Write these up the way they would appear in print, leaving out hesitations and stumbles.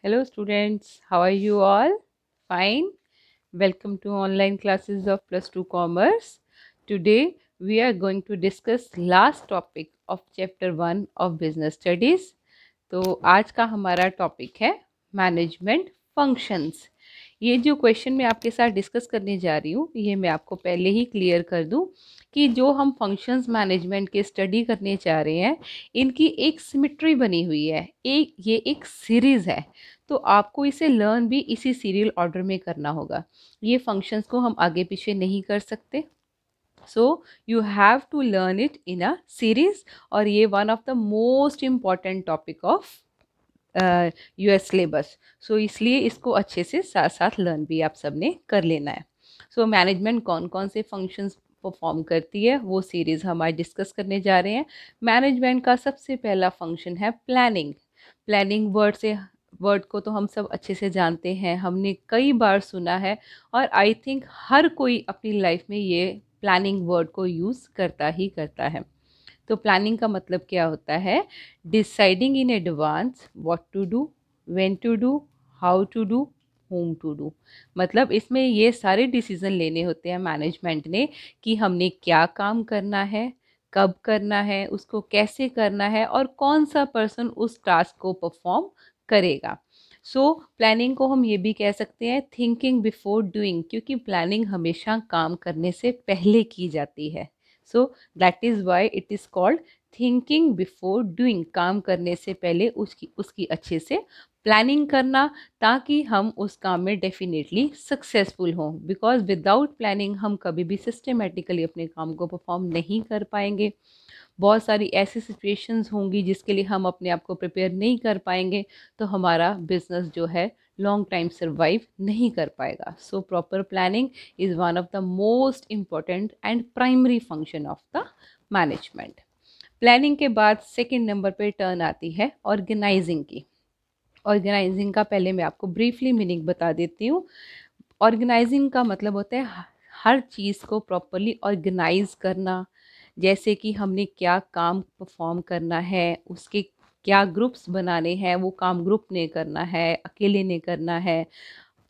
Hello students, how are you all? Fine. Welcome to online classes of Plus 2 Commerce. Today we are going to discuss last topic of chapter 1 of Business Studies. तो आज का हमारा topic है management functions. ये जो question मैं आपके साथ डिस्कस करने जा रही हूँ ये मैं आपको पहले ही क्लियर कर दूँ कि जो हम फंक्शंस मैनेजमेंट के स्टडी करने जा रहे हैं इनकी एक सिमेट्री बनी हुई है, ये एक सीरीज़ है। तो आपको इसे लर्न भी इसी सीरियल ऑर्डर में करना होगा। ये फंक्शंस को हम आगे पीछे नहीं कर सकते। So you have to learn it in a series और ये one of the most important topic of US syllabus. So इसलिए इसको अच्छे से साथ साथ लर्न भी आप सबने कर लेना है। सो मैनेजमेंट कौन कौन से फंक्शंस परफॉर्म करती है वो सीरीज़ हम आज डिस्कस करने जा रहे हैं। मैनेजमेंट का सबसे पहला फंक्शन है प्लानिंग। प्लानिंग वर्ड को तो हम सब अच्छे से जानते हैं, हमने कई बार सुना है और आई थिंक हर कोई अपनी लाइफ में ये प्लानिंग वर्ड को यूज़ करता ही करता है। तो प्लानिंग का मतलब क्या होता है? Deciding in advance what to do, when to do, how to do, whom to do. मतलब इसमें ये सारे डिसीजन लेने होते हैं मैनेजमेंट ने कि हमने क्या काम करना है, कब करना है, उसको कैसे करना है और कौन सा पर्सन उस टास्क को परफॉर्म करेगा। सो प्लानिंग को हम ये भी कह सकते हैं थिंकिंग बिफोर डूइंग, क्योंकि प्लानिंग हमेशा काम करने से पहले की जाती है। So that is why it is called thinking before doing. काम करने से पहले उसकी अच्छे से प्लानिंग करना ताकि हम उस काम में डेफिनेटली सक्सेसफुल हों। बिकॉज विदाउट प्लानिंग हम कभी भी सिस्टमेटिकली अपने काम को परफॉर्म नहीं कर पाएंगे। बहुत सारी ऐसी सिचुएशंस होंगी जिसके लिए हम अपने आप को प्रिपेयर नहीं कर पाएंगे, तो हमारा बिजनेस जो है लॉन्ग टाइम सर्वाइव नहीं कर पाएगा। So proper planning is one of the most important and primary function of the management. Planning के बाद सेकेंड नंबर पे टर्न आती है ऑर्गेनाइजिंग की। ऑर्गेनाइजिंग का पहले मैं आपको ब्रीफली मीनिंग बता देती हूँ। ऑर्गेनाइजिंग का मतलब होता है हर चीज़ को प्रॉपरली ऑर्गेनाइज करना। जैसे कि हमने क्या काम परफॉर्म करना है, उसके क्या ग्रुप्स बनाने हैं, वो काम ग्रुप ने करना है, अकेले ने करना है,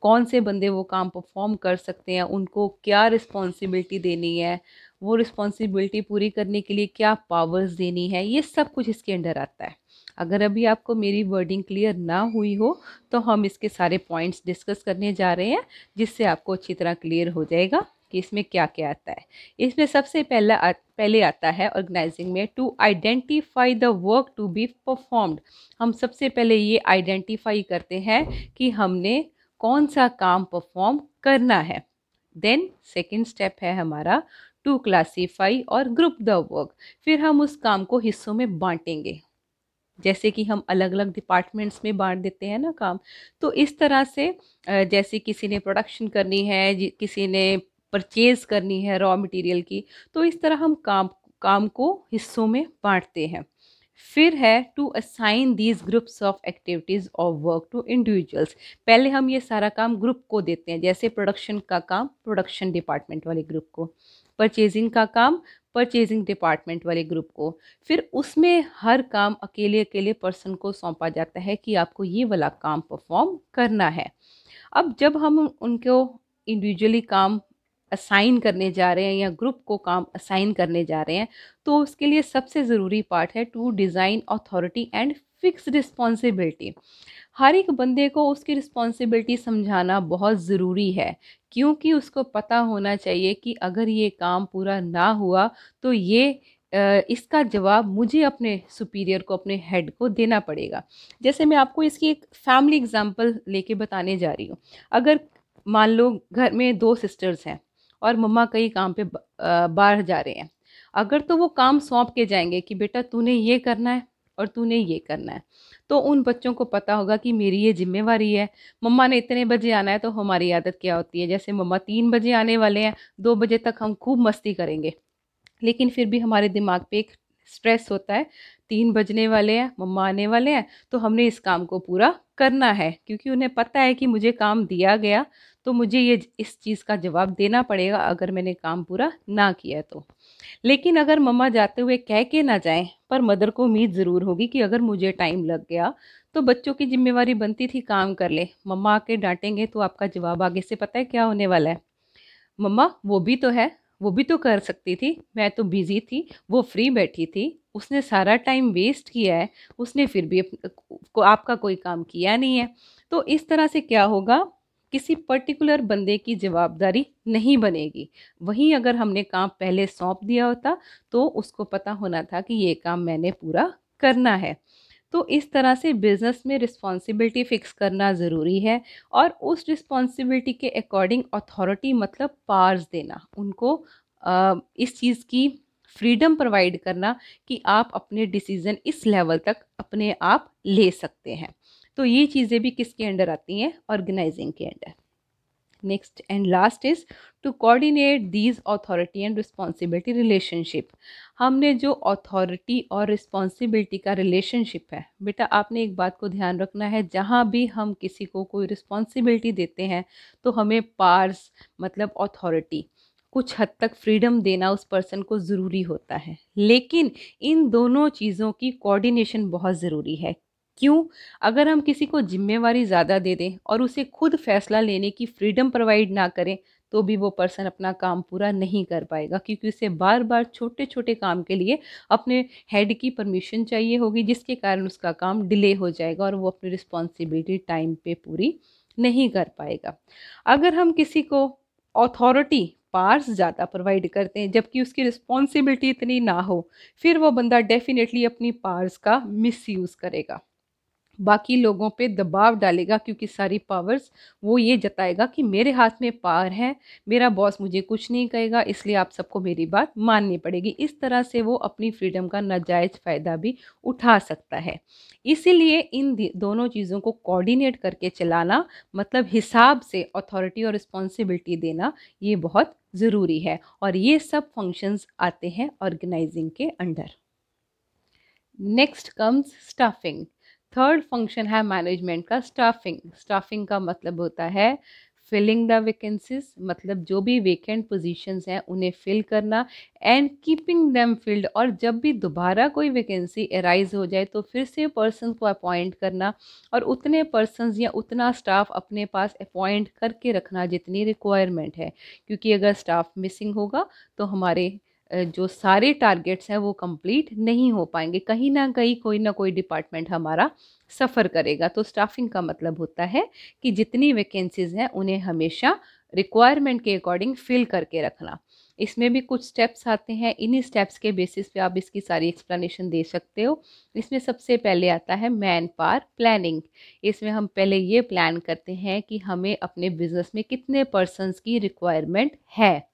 कौन से बंदे वो काम परफॉर्म कर सकते हैं, उनको क्या रिस्पॉन्सिबिलिटी देनी है, वो रिस्पॉन्सिबिलिटी पूरी करने के लिए क्या पावर्स देनी है, ये सब कुछ इसके अंडर आता है। अगर अभी आपको मेरी वर्डिंग क्लियर ना हुई हो तो हम इसके सारे पॉइंट्स डिस्कस करने जा रहे हैं, जिससे आपको अच्छी तरह क्लियर हो जाएगा कि इसमें क्या क्या आता है। इसमें सबसे पहले आता है ऑर्गेनाइजिंग में to identify the work to be performed. हम सबसे पहले ये आइडेंटिफाई करते हैं कि हमने कौन सा काम परफॉर्म करना है। देन सेकेंड स्टेप है हमारा टू क्लासीफाई और ग्रुप द वर्क। फिर हम उस काम को हिस्सों में बांटेंगे, जैसे कि हम अलग अलग डिपार्टमेंट्स में बांट देते हैं ना काम। तो इस तरह से जैसे किसी ने प्रोडक्शन करनी है, किसी ने परचेज करनी है रॉ मटेरियल की, तो इस तरह हम काम को हिस्सों में बांटते हैं। फिर है to assign these groups of activities of work to individuals. पहले हम ये सारा काम ग्रुप को देते हैं, जैसे प्रोडक्शन का काम प्रोडक्शन डिपार्टमेंट वाले ग्रुप को, परचेजिंग का काम परचेजिंग डिपार्टमेंट वाले ग्रुप को। फिर उसमें हर काम अकेले अकेले पर्सन को सौंपा जाता है कि आपको ये वाला काम परफॉर्म करना है। अब जब हम उनको इंडिविजुअली काम असाइन करने जा रहे हैं या ग्रुप को काम असाइन करने जा रहे हैं, तो उसके लिए सबसे ज़रूरी पार्ट है to design authority and fix responsibility. हर एक बंदे को उसकी रिस्पॉन्सिबिलिटी समझाना बहुत ज़रूरी है, क्योंकि उसको पता होना चाहिए कि अगर ये काम पूरा ना हुआ तो ये इसका जवाब मुझे अपने सुपीरियर को, अपने हेड को देना पड़ेगा। जैसे मैं आपको इसकी एक फैमिली एग्जांपल लेके बताने जा रही हूँ। अगर मान लो घर में दो सिस्टर्स हैं और मम्मा कहीं काम पे बाहर जा रहे हैं, अगर तो वो काम सौंप के जाएंगे कि बेटा तूने ये करना है और तूने ये करना है, तो उन बच्चों को पता होगा कि मेरी ये जिम्मेवारी है। मम्मा ने इतने बजे आना है, तो हमारी आदत क्या होती है, जैसे मम्मा 3 बजे आने वाले हैं, 2 बजे तक हम खूब मस्ती करेंगे, लेकिन फिर भी हमारे दिमाग पे एक स्ट्रेस होता है, 3 बजने वाले हैं, मम्मा आने वाले हैं, तो हमने इस काम को पूरा करना है, क्योंकि उन्हें पता है कि मुझे काम दिया गया तो मुझे ये इस चीज़ का जवाब देना पड़ेगा अगर मैंने काम पूरा ना किया तो। लेकिन अगर मम्मा जाते हुए कह के ना जाएं, पर मदर को उम्मीद ज़रूर होगी कि अगर मुझे टाइम लग गया तो बच्चों की जिम्मेवारी बनती थी काम कर ले। मम्मा आके डांटेंगे तो आपका जवाब आगे से पता है क्या होने वाला है? मम्मा वो भी तो है, वो भी तो कर सकती थी, मैं तो बिजी थी, वो फ्री बैठी थी, उसने सारा टाइम वेस्ट किया है, उसने फिर भी आपका कोई काम किया नहीं है। तो इस तरह से क्या होगा, किसी पर्टिकुलर बंदे की जवाबदारी नहीं बनेगी। वहीं अगर हमने काम पहले सौंप दिया होता तो उसको पता होना था कि ये काम मैंने पूरा करना है। तो इस तरह से बिजनेस में रिस्पॉन्सिबिलिटी फिक्स करना ज़रूरी है, और उस रिस्पॉन्सिबिलिटी के अकॉर्डिंग अथॉरिटी मतलब पावर्स देना उनको, इस चीज़ की फ्रीडम प्रोवाइड करना कि आप अपने डिसीज़न इस लेवल तक अपने आप ले सकते हैं। तो ये चीज़ें भी किसके अंडर आती हैं? ऑर्गेनाइजिंग के under. Next and last is to coordinate these authority and responsibility relationship. हमने जो अथॉरिटी और रिस्पॉन्सिबिलिटी का रिलेशनशिप है, बेटा आपने एक बात को ध्यान रखना है, जहाँ भी हम किसी को कोई रिस्पॉन्सिबिलिटी देते हैं तो हमें पावर्स मतलब अथॉरिटी, कुछ हद तक फ्रीडम देना उस पर्सन को ज़रूरी होता है। लेकिन इन दोनों चीज़ों की कोऑर्डिनेशन बहुत ज़रूरी है। क्यों? अगर हम किसी को जिम्मेवारी ज़्यादा दे दें और उसे खुद फैसला लेने की फ्रीडम प्रोवाइड ना करें तो भी वो पर्सन अपना काम पूरा नहीं कर पाएगा, क्योंकि उसे बार बार छोटे छोटे काम के लिए अपने हेड की परमिशन चाहिए होगी, जिसके कारण उसका काम डिले हो जाएगा और वो अपनी रिस्पॉन्सिबिलिटी टाइम पे पूरी नहीं कर पाएगा। अगर हम किसी को अथॉरिटी पावर्स ज़्यादा प्रोवाइड करते हैं जबकि उसकी रिस्पॉन्सिबिलिटी इतनी ना हो, फिर वो बंदा डेफिनेटली अपनी पावर्स का मिसयूज़ करेगा, बाकी लोगों पे दबाव डालेगा, क्योंकि सारी पावर्स वो ये जताएगा कि मेरे हाथ में पावर है, मेरा बॉस मुझे कुछ नहीं कहेगा, इसलिए आप सबको मेरी बात माननी पड़ेगी। इस तरह से वो अपनी फ्रीडम का नाजायज़ फ़ायदा भी उठा सकता है। इसीलिए इन दोनों चीज़ों को कोऑर्डिनेट करके चलाना, मतलब हिसाब से अथॉरिटी और रिस्पॉन्सिबिलिटी देना, ये बहुत ज़रूरी है, और ये सब फंक्शंस आते हैं ऑर्गेनाइजिंग के under. Next comes staffing. Third function है मैनेजमेंट का स्टाफिंग। स्टाफिंग का मतलब होता है फिलिंग द वैकेंसीज, मतलब जो भी वेकेंट पोजीशंस हैं उन्हें फिल करना, एंड कीपिंग देम फिल्ड, और जब भी दोबारा कोई वैकेंसी अराइज हो जाए तो फिर से पर्सन को अपॉइंट करना और उतने पर्सनस या उतना स्टाफ अपने पास अपॉइंट करके रखना जितनी रिक्वायरमेंट है, क्योंकि अगर स्टाफ मिसिंग होगा तो हमारे जो सारे टारगेट्स हैं वो कंप्लीट नहीं हो पाएंगे, कहीं ना कहीं कोई ना कोई डिपार्टमेंट हमारा सफ़र करेगा। तो स्टाफिंग का मतलब होता है कि जितनी वैकेंसीज हैं उन्हें हमेशा रिक्वायरमेंट के अकॉर्डिंग फिल करके रखना। इसमें भी कुछ स्टेप्स आते हैं, इन्हीं स्टेप्स के बेसिस पे आप इसकी सारी एक्सप्लेनेशन दे सकते हो। इसमें सबसे पहले आता है मैन पावर प्लानिंग। इसमें हम पहले ये प्लान करते हैं कि हमें अपने बिजनेस में कितने पर्सनस की रिक्वायरमेंट है।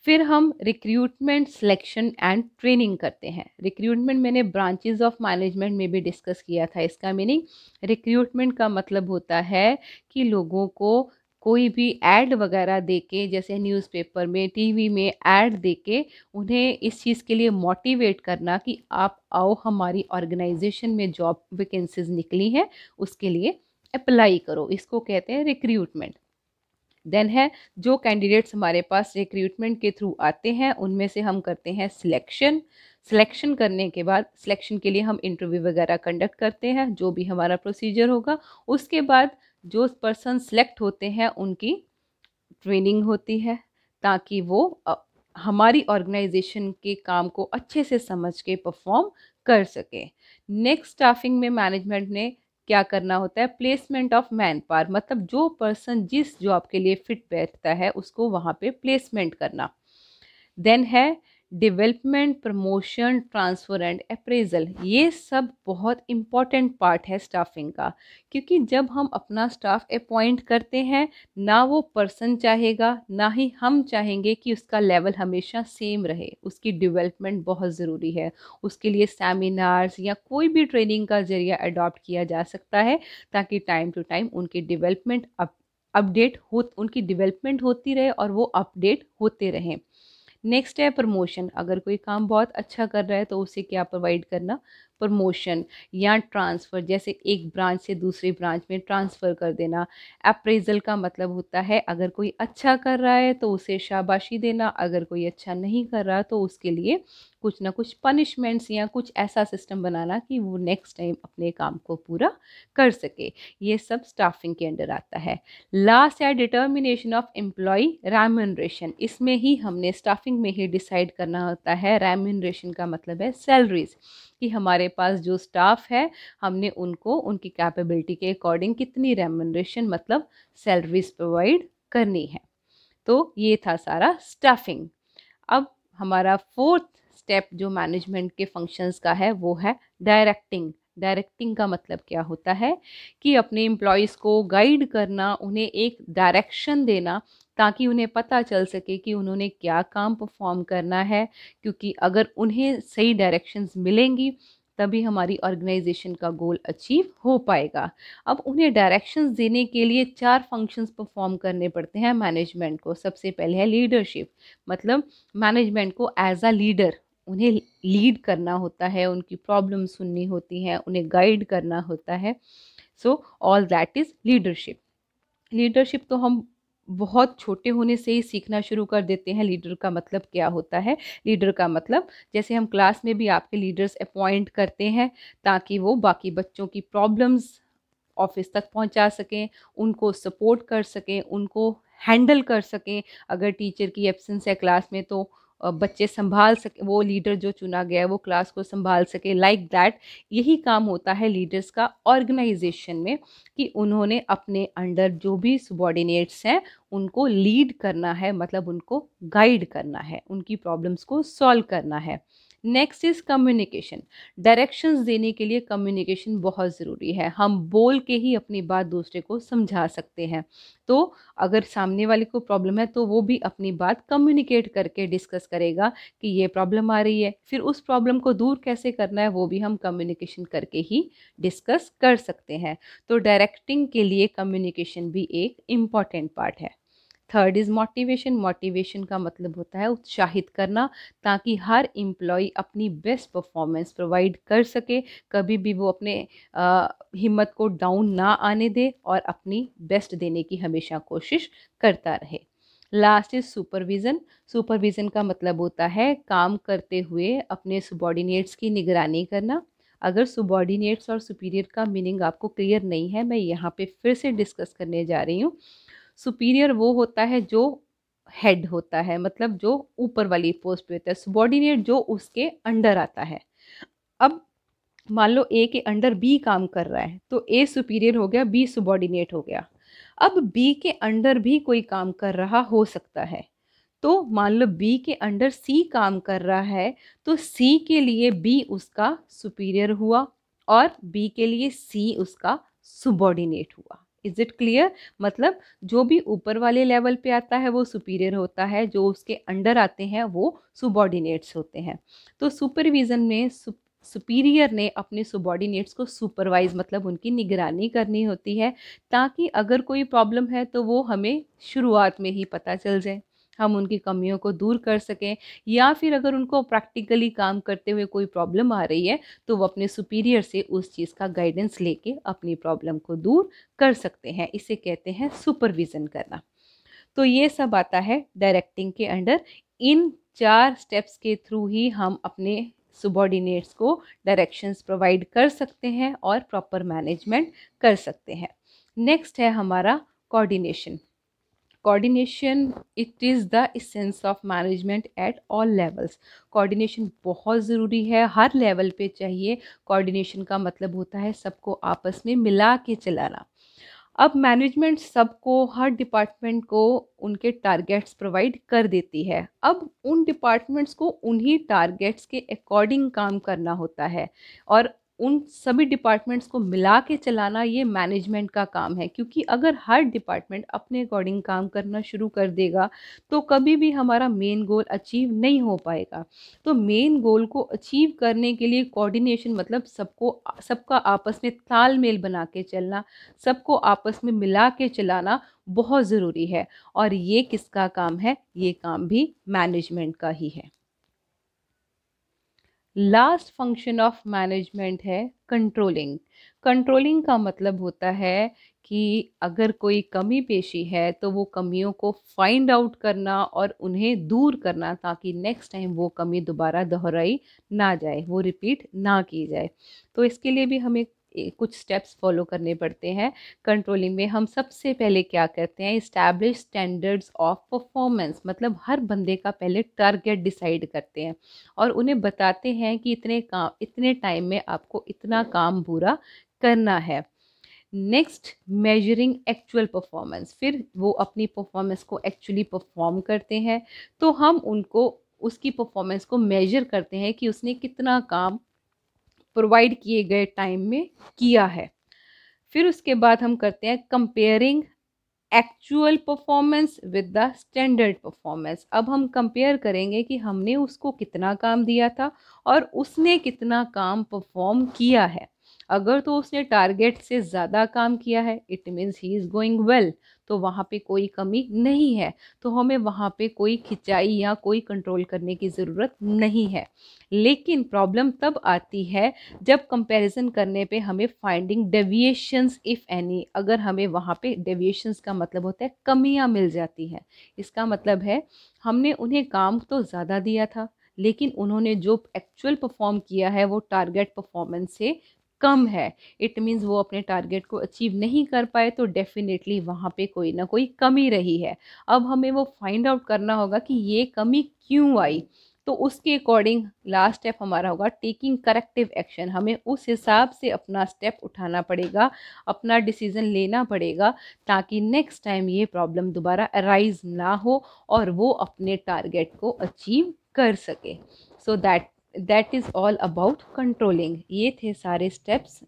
फिर हम रिक्रूटमेंट, सिलेक्शन एंड ट्रेनिंग करते हैं। रिक्रूटमेंट मैंने ब्रांचेस ऑफ मैनेजमेंट में भी डिस्कस किया था। इसका मीनिंग, रिक्रूटमेंट का मतलब होता है कि लोगों को कोई भी ऐड वगैरह देके, जैसे न्यूज़पेपर में, टीवी में ऐड देके उन्हें इस चीज़ के लिए मोटिवेट करना कि आप आओ, हमारी ऑर्गेनाइजेशन में जॉब वैकेंसीज निकली हैं, उसके लिए अप्लाई करो। इसको कहते हैं रिक्रूटमेंट। देन है जो कैंडिडेट्स हमारे पास रिक्रूटमेंट के थ्रू आते हैं उनमें से हम करते हैं सिलेक्शन। सिलेक्शन करने के बाद सिलेक्शन के लिए हम इंटरव्यू वगैरह कंडक्ट करते हैं, जो भी हमारा प्रोसीजर होगा। उसके बाद जो पर्सन सिलेक्ट होते हैं उनकी ट्रेनिंग होती है, ताकि वो हमारी ऑर्गेनाइजेशन के काम को अच्छे से समझ के परफॉर्म कर सके। नेक्स्ट स्टाफिंग में मैनेजमेंट ने क्या करना होता है, प्लेसमेंट ऑफ मैन पावर, मतलब जो पर्सन जिस जॉब के लिए फिट बैठता है उसको वहाँ पे प्लेसमेंट करना। देन है development, promotion, transfer and appraisal. ये सब बहुत इम्पॉर्टेंट पार्ट है स्टाफिंग का, क्योंकि जब हम अपना स्टाफ अपॉइंट करते हैं, ना वो पर्सन चाहेगा ना ही हम चाहेंगे कि उसका लेवल हमेशा सेम रहे। उसकी डेवलपमेंट बहुत ज़रूरी है। उसके लिए सेमिनार्स या कोई भी ट्रेनिंग का जरिया अडॉप्ट किया जा सकता है, ताकि टाइम टू टाइम उनकी डेवलपमेंट उनकी डेवलपमेंट होती रहे और वो अपडेट होते रहें। नेक्स्ट है प्रमोशन। अगर कोई काम बहुत अच्छा कर रहा है तो उसे क्या प्रोवाइड करना, प्रमोशन या ट्रांसफ़र, जैसे एक ब्रांच से दूसरी ब्रांच में ट्रांसफ़र कर देना। अप्रेज़ल का मतलब होता है अगर कोई अच्छा कर रहा है तो उसे शाबाशी देना, अगर कोई अच्छा नहीं कर रहा तो उसके लिए कुछ ना कुछ पनिशमेंट्स या कुछ ऐसा सिस्टम बनाना कि वो नेक्स्ट टाइम अपने काम को पूरा कर सके। ये सब स्टाफिंग के अंडर आता है। लास्ट है डिटर्मिनेशन ऑफ एम्प्लॉय रेम्यूनरेशन। इसमें ही हमने स्टाफिंग में ही डिसाइड करना होता है। रेम्यूनरेशन का मतलब है सैलरीज, कि हमारे पास जो स्टाफ है हमने उनको उनकी कैपेबिलिटी के अकॉर्डिंग कितनी रेम्यूनरेशन मतलब सैलरीज प्रोवाइड करनी है। तो ये था सारा स्टाफिंग। अब हमारा फोर्थ स्टेप जो मैनेजमेंट के फंक्शंस का है वो है डायरेक्टिंग। डायरेक्टिंग का मतलब क्या होता है कि अपने एम्प्लॉयज़ को गाइड करना, उन्हें एक डायरेक्शन देना ताकि उन्हें पता चल सके कि उन्होंने क्या काम परफॉर्म करना है, क्योंकि अगर उन्हें सही डायरेक्शंस मिलेंगी तभी हमारी ऑर्गेनाइजेशन का गोल अचीव हो पाएगा। अब उन्हें डायरेक्शंस देने के लिए 4 फंक्शंस परफॉर्म करने पड़ते हैं मैनेजमेंट को। सबसे पहले है लीडरशिप, मतलब मैनेजमेंट को एज अ लीडर उन्हें लीड करना होता है, उनकी प्रॉब्लम सुननी होती है, उन्हें गाइड करना होता है। So all that is leadership. Leadership तो हम बहुत छोटे होने से ही सीखना शुरू कर देते हैं। लीडर का मतलब क्या होता है? लीडर का मतलब जैसे हम क्लास में भी आपके लीडर्स अपॉइंट करते हैं ताकि वो बाकी बच्चों की प्रॉब्लम्स ऑफिस तक पहुंचा सकें, उनको सपोर्ट कर सकें, उनको हैंडल कर सकें। अगर टीचर की एब्सेंस है क्लास में तो बच्चे संभाल सके, वो लीडर जो चुना गया है वो क्लास को संभाल सके। लाइक दैट यही काम होता है लीडर्स का ऑर्गेनाइजेशन में, कि उन्होंने अपने अंडर जो भी सबॉर्डिनेट्स हैं उनको लीड करना है, मतलब उनको गाइड करना है, उनकी प्रॉब्लम्स को सॉल्व करना है। Next is communication. डायरेक्शंस देने के लिए कम्युनिकेशन बहुत ज़रूरी है। हम बोल के ही अपनी बात दूसरे को समझा सकते हैं। तो अगर सामने वाले को प्रॉब्लम है तो वो भी अपनी बात कम्युनिकेट करके डिस्कस करेगा कि ये प्रॉब्लम आ रही है, फिर उस प्रॉब्लम को दूर कैसे करना है वो भी हम कम्युनिकेशन करके ही डिस्कस कर सकते हैं। तो डायरेक्टिंग के लिए कम्युनिकेशन भी एक इम्पॉर्टेंट पार्ट है। Third is motivation. मोटिवेशन का मतलब होता है उत्साहित करना, ताकि हर एम्प्लॉय अपनी बेस्ट परफॉर्मेंस प्रोवाइड कर सके, कभी भी वो अपने हिम्मत को डाउन ना आने दे और अपनी बेस्ट देने की हमेशा कोशिश करता रहे। Last is supervision. सुपरविज़न का मतलब होता है काम करते हुए अपने सबॉर्डिनेट्स की निगरानी करना। अगर सबॉर्डिनेट्स और सुपीरियर का मीनिंग आपको क्लियर नहीं है, मैं यहाँ पे फिर से डिस्कस करने जा रही हूँ। सुपीरियर वो होता है जो हेड होता है, मतलब जो ऊपर वाली पोस्ट पे होता है। सबॉर्डिनेट जो उसके अंडर आता है। अब मान लो ए के अंडर बी काम कर रहा है तो ए सुपीरियर हो गया, बी सबॉर्डिनेट हो गया। अब बी के अंडर भी कोई काम कर रहा हो सकता है, तो मान लो बी के अंडर सी काम कर रहा है तो सी के लिए बी उसका सुपीरियर हुआ और बी के लिए सी उसका सुबॉर्डिनेट हुआ। Is it clear? मतलब जो भी ऊपर वाले लेवल पे आता है वो सुपीरियर होता है, जो उसके अंडर आते हैं वो सुबॉर्डिनेट्स होते हैं। तो सुपरविज़न में सुपीरियर ने अपने सुबॉर्डिनेट्स को सुपरवाइज मतलब उनकी निगरानी करनी होती है, ताकि अगर कोई प्रॉब्लम है तो वो हमें शुरुआत में ही पता चल जाए, हम उनकी कमियों को दूर कर सकें। या फिर अगर उनको प्रैक्टिकली काम करते हुए कोई प्रॉब्लम आ रही है तो वो अपने सुपीरियर से उस चीज़ का गाइडेंस लेके अपनी प्रॉब्लम को दूर कर सकते हैं। इसे कहते हैं सुपरविज़न करना। तो ये सब आता है डायरेक्टिंग के अंडर। इन 4 स्टेप्स के थ्रू ही हम अपने सबॉर्डिनेट्स को डायरेक्शंस प्रोवाइड कर सकते हैं और प्रॉपर मैनेजमेंट कर सकते हैं। नेक्स्ट है हमारा coordination. Coordination it is the essence of management at all levels. Coordination बहुत ज़रूरी है, हर लेवल पे चाहिए। कोऑर्डिनेशन का मतलब होता है सबको आपस में मिला के चलाना। अब मैनेजमेंट सबको, हर डिपार्टमेंट को उनके टारगेट्स प्रोवाइड कर देती है। अब उन डिपार्टमेंट्स को उन्हीं टारगेट्स के अकॉर्डिंग काम करना होता है और उन सभी डिपार्टमेंट्स को मिला के चलाना ये मैनेजमेंट का काम है। क्योंकि अगर हर डिपार्टमेंट अपने अकॉर्डिंग काम करना शुरू कर देगा तो कभी भी हमारा मेन गोल अचीव नहीं हो पाएगा। तो मेन गोल को अचीव करने के लिए कोऑर्डिनेशन मतलब सबका आपस में तालमेल बना के चलना, सबको आपस में मिला के चलाना बहुत ज़रूरी है। और ये किसका काम है? ये काम भी मैनेजमेंट का ही है। लास्ट फंक्शन ऑफ मैनेजमेंट है कंट्रोलिंग। कंट्रोलिंग का मतलब होता है कि अगर कोई कमी पेशी है तो वो कमियों को फाइंड आउट करना और उन्हें दूर करना, ताकि नेक्स्ट टाइम वो कमी दोबारा दोहराई ना जाए, वो रिपीट ना की जाए। तो इसके लिए भी हमें कुछ स्टेप्स फॉलो करने पड़ते हैं। कंट्रोलिंग में हम सबसे पहले क्या करते हैं, इस्टेब्लिश स्टैंडर्ड्स ऑफ परफॉर्मेंस, मतलब हर बंदे का पहले टारगेट डिसाइड करते हैं और उन्हें बताते हैं कि इतने टाइम में आपको इतना काम पूरा करना है। नेक्स्ट, मेजरिंग एक्चुअल परफॉर्मेंस, फिर वो अपनी परफॉर्मेंस को एक्चुअली परफॉर्म करते हैं, तो हम उनको उसकी परफॉर्मेंस को मेजर करते हैं कि उसने कितना काम प्रोवाइड किए गए टाइम में किया है। फिर उसके बाद हम करते हैं comparing actual performance with the standard performance. अब हम कंपेयर करेंगे कि हमने उसको कितना काम दिया था और उसने कितना काम परफॉर्म किया है। अगर तो उसने टारगेट से ज़्यादा काम किया है, it means he is going well, तो वहाँ पे कोई कमी नहीं है, तो हमें वहाँ पे कोई खिंचाई या कोई कंट्रोल करने की ज़रूरत नहीं है। लेकिन प्रॉब्लम तब आती है जब कंपैरिजन करने पे हमें फाइंडिंग डेविएशंस इफ़ एनी, अगर हमें वहाँ पे डेविएशंस का मतलब होता है कमियाँ मिल जाती हैं। इसका मतलब है हमने उन्हें काम तो ज़्यादा दिया था, लेकिन उन्होंने जो एक्चुअल परफॉर्म किया है वो टारगेट परफॉर्मेंस से कम है। इट मीन्स वो अपने टारगेट को अचीव नहीं कर पाए, तो डेफिनेटली वहाँ पे कोई ना कोई कमी रही है। अब हमें वो फाइंड आउट करना होगा कि ये कमी क्यों आई। तो उसके अकॉर्डिंग लास्ट स्टेप हमारा होगा टेकिंग करेक्टिव एक्शन। हमें उस हिसाब से अपना स्टेप उठाना पड़ेगा, अपना डिसीजन लेना पड़ेगा, ताकि नेक्स्ट टाइम ये प्रॉब्लम दोबारा अराइज ना हो और वो अपने टारगेट को अचीव कर सके। So that is all about controlling. ये थे सारे steps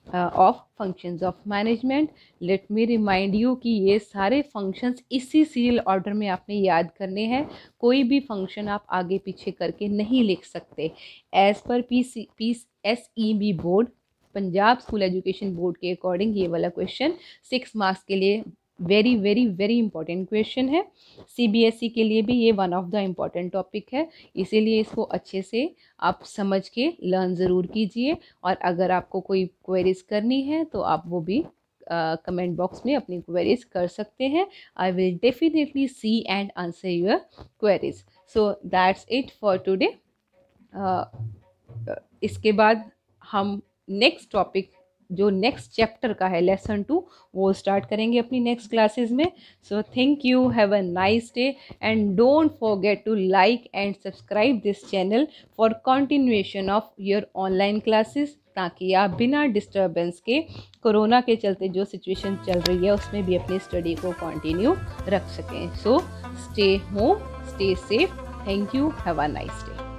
of functions of management. Let me remind you कि ये सारे फंक्शंस इसी सीरियल ऑर्डर में आपने याद करने हैं। कोई भी फंक्शन आप आगे पीछे करके नहीं लिख सकते। As per PSEB board, Punjab school education board के अकॉर्डिंग ये वाला क्वेश्चन 6 मार्क्स के लिए very very very important question है। CBSE के लिए भी ये one of the important topic है, इसीलिए इसको अच्छे से आप समझ के लर्न ज़रूर कीजिए। और अगर आपको कोई क्वेरीज करनी है तो आप वो भी कमेंट बॉक्स में अपनी क्वेरीज कर सकते हैं। I will definitely see and answer your queries. So that's it for today. इसके बाद हम नेक्स्ट टॉपिक जो नेक्स्ट चैप्टर का है लेसन 2 वो स्टार्ट करेंगे अपनी नेक्स्ट क्लासेस में। So thank you, have a nice day and don't forget to like and subscribe this channel for continuation of your online classes, ताकि आप बिना डिस्टर्बेंस के कोरोना के चलते जो सिचुएशन चल रही है उसमें भी अपनी स्टडी को कंटिन्यू रख सकें। So stay home, stay safe. Thank you, have a nice day.